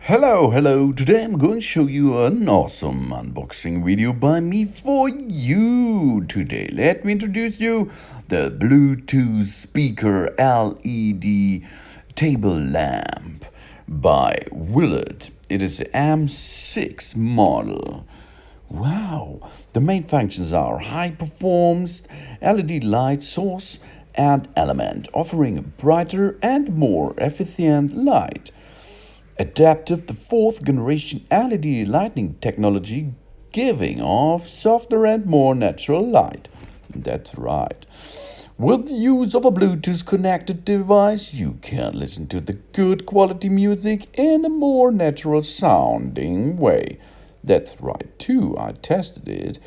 Hello. Today I'm going to show you an awesome unboxing video by me for you. Today, let me introduce you the Bluetooth speaker LED table lamp by WILIT. It is the M6 model. Wow, the main functions are high performance LED light source and element, offering a brighter and more efficient light. Adaptive the fourth generation LED lighting technology, giving off softer and more natural light. That's right. With the use of a Bluetooth connected device, you can listen to the good quality music in a more natural sounding way. That's right, too. I tested it.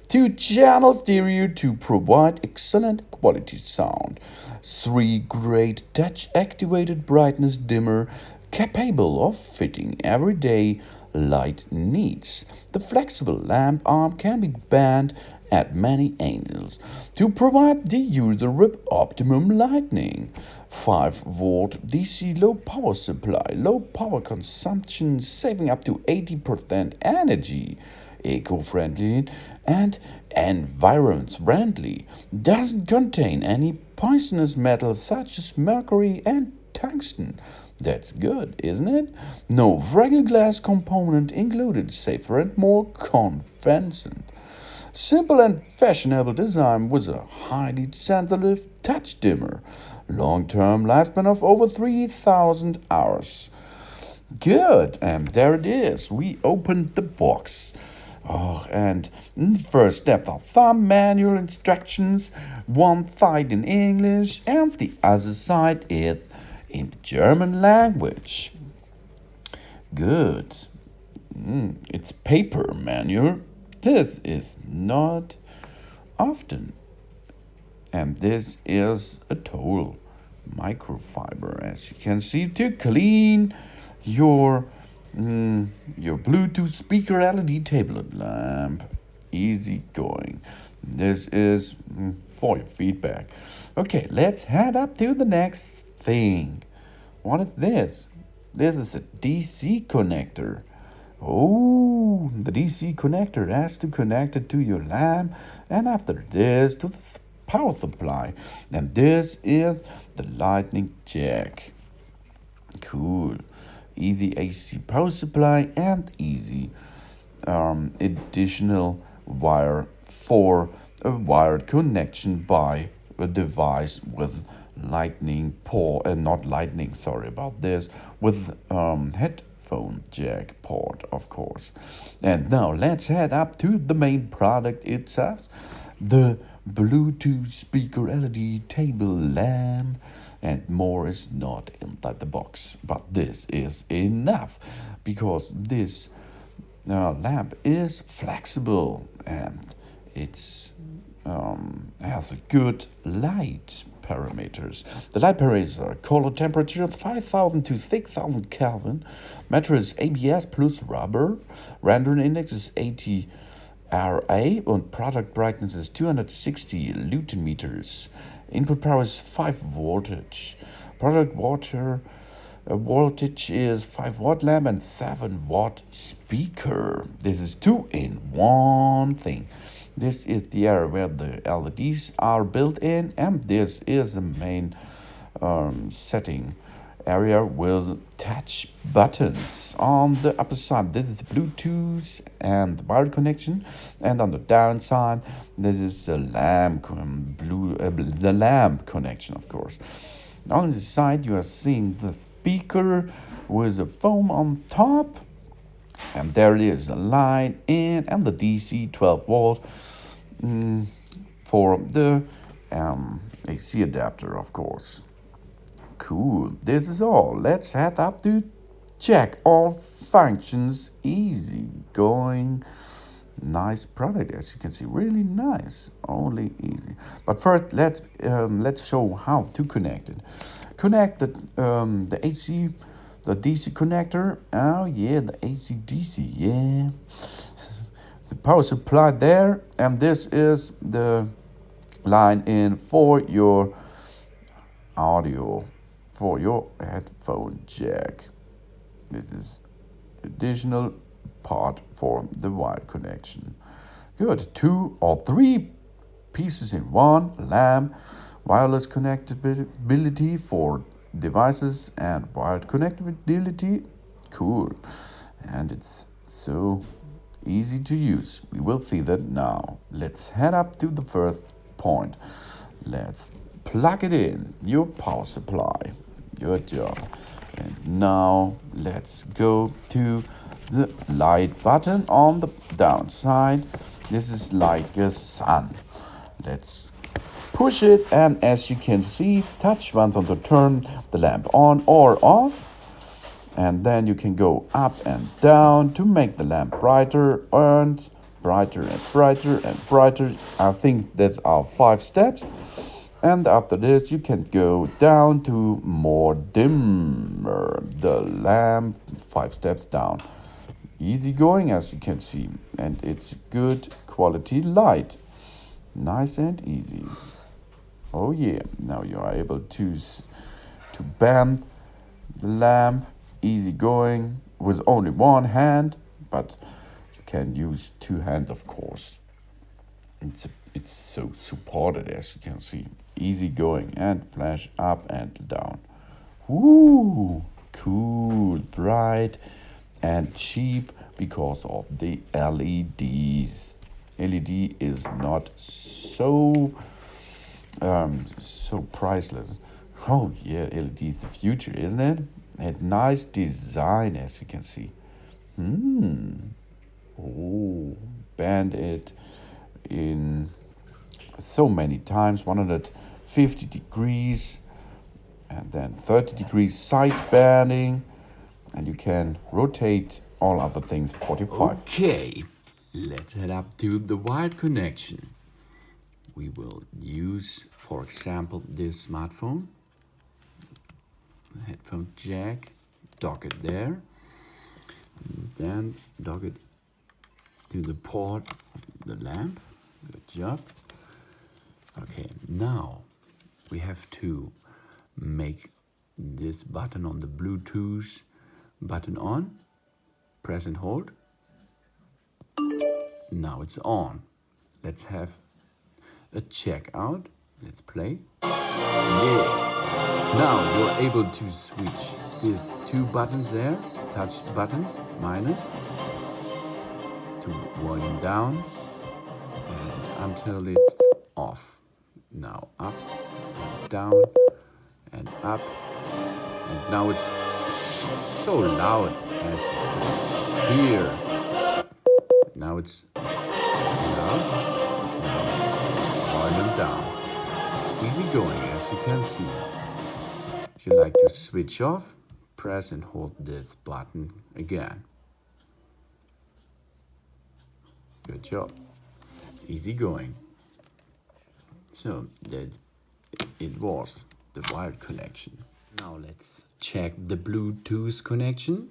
2 channel stereo to provide excellent quality sound. 3 great touch activated brightness dimmer capable of fitting everyday light needs. The flexible lamp arm can be bent at many angles to provide the user with optimum lighting. 5-volt DC low power supply, low power consumption, saving up to 80% energy. Eco-friendly and environment-friendly. Doesn't contain any poisonous metals such as mercury and tungsten. That's good, isn't it? No fragile glass component included, safer and more convenient. Simple and fashionable design with a highly sensitive touch dimmer. Long-term lifespan of over 3,000 hours. Good, and there it is. We opened the box. Oh, and in the first step are thumb manual instructions, one side in English and the other side is in the German language. Good. It's paper manual. This is not often. And this is a tool microfiber, as you can see, to clean your Bluetooth speaker LED tablet lamp. Easy going. This is for your feedback. Okay, let's head up to the next thing. What is this? This is a DC connector. Oh, the DC connector has to connect it to your lamp, and after this to the power supply. And this is the lightning jack. Cool. Easy AC power supply and easy additional wire for a wired connection by a device with lightning port and not lightning, sorry about this, with headphone jack port, of course. And now let's head up to the main product itself, the Bluetooth speaker LED table lamp. And more is not inside the box, but this is enough because this lamp is flexible and it's has a good light parameters. The light parameters are color temperature 5,000 to 6,000 Kelvin. Mattress ABS plus rubber. Rendering index is 80 RA and product brightness is 260 lumen meters. Input power is 5 voltage. Product voltage is 5 watt lamp and 7 watt speaker. This is 2 in 1 thing. This is the area where the LEDs are built in, and this is the main setting area with touch buttons. On the upper side, this is Bluetooth and the wired connection, and on the downside, this is the lamp the lamp connection, of course. On the side, you are seeing the speaker with the foam on top, and there it is, the line in and the DC 12 volt for the AC adapter, of course. Cool, this is all. Let's head up to check all functions. Easy going. Nice product, as you can see, really nice. Only easy. But first, let's show how to connect it. Connect the AC, the DC connector. Oh yeah, the AC DC. Yeah. The power supply there, and this is the line in for your audio, for your headphone jack. This is additional part for the wired connection. Good. 2 or 3 pieces in one: lamp, wireless connectability for devices, and wired connectability. Cool. And it's so easy to use. We will see that now. Let's head up to the first point. Let's plug it in, your power supply. Good job. And now let's go to the light button on the downside. This is like a sun. Let's push it, and as you can see, touch once on to turn the lamp on or off. And then you can go up and down to make the lamp brighter and brighter and brighter and brighter. I think that's our 5 steps. And after this, you can go down to more dimmer the lamp, 5 steps down. Easy going, as you can see, and it's good quality light. Nice and easy. Oh yeah, now you are able to bend the lamp. Easy going with only one hand, but you can use 2 hands, of course. It's so supported, as you can see. Easy going and flash up and down. Woo! Cool, bright and cheap because of the LEDs. LED is not so priceless. Oh yeah, LED is the future, isn't it? And nice design, as you can see. Oh, bend it in so many times, 150 degrees, and then 30 degrees side bending, and you can rotate all other things 45. Okay, let's head up to the wired connection. We will use, for example, this smartphone. Headphone jack, dock it there, and then dock it to the port of the lamp. Good job. Okay, now we have to make this button on the Bluetooth button on. Press and hold. Now it's on. Let's have a check out. Let's play. Yeah. Now you're able to switch these 2 buttons there, touch buttons, minus, to volume down and until it's off. Now up and down and up, and now it's so loud as you can hear. Now it's loud. Now volume down. Easy going, as you can see. If you like to switch off, press and hold this button again. Good job. Easy going. So that it was the wired connection. Now let's check the Bluetooth connection.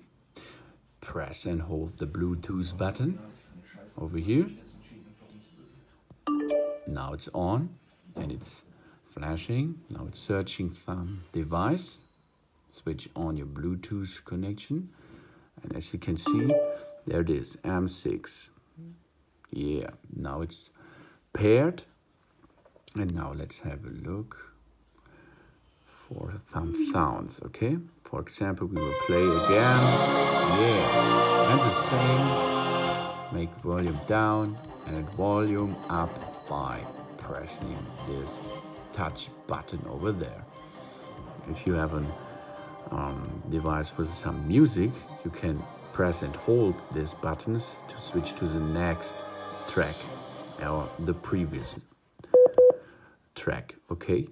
Press and hold the Bluetooth button over here. Now it's on and it's flashing. Now it's searching some device. Switch on your Bluetooth connection. And as you can see, there it is, M6. Yeah, now it's paired. And now let's have a look for some sounds, okay? For example, we will play again. Yeah, and the same. Make volume down and volume up by pressing this touch button over there. If you have a device with some music, you can press and hold these buttons to switch to the next track or the previous track. Okay,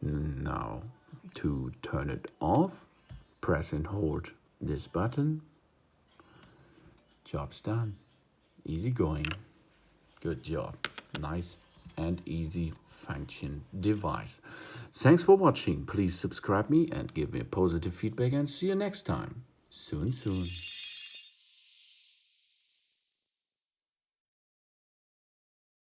now to turn it off, press and hold this button. Job's done. Easy going. Good job. Nice and easy function device. Thanks for watching. Please subscribe me and give me a positive feedback, and see you next time. Soon.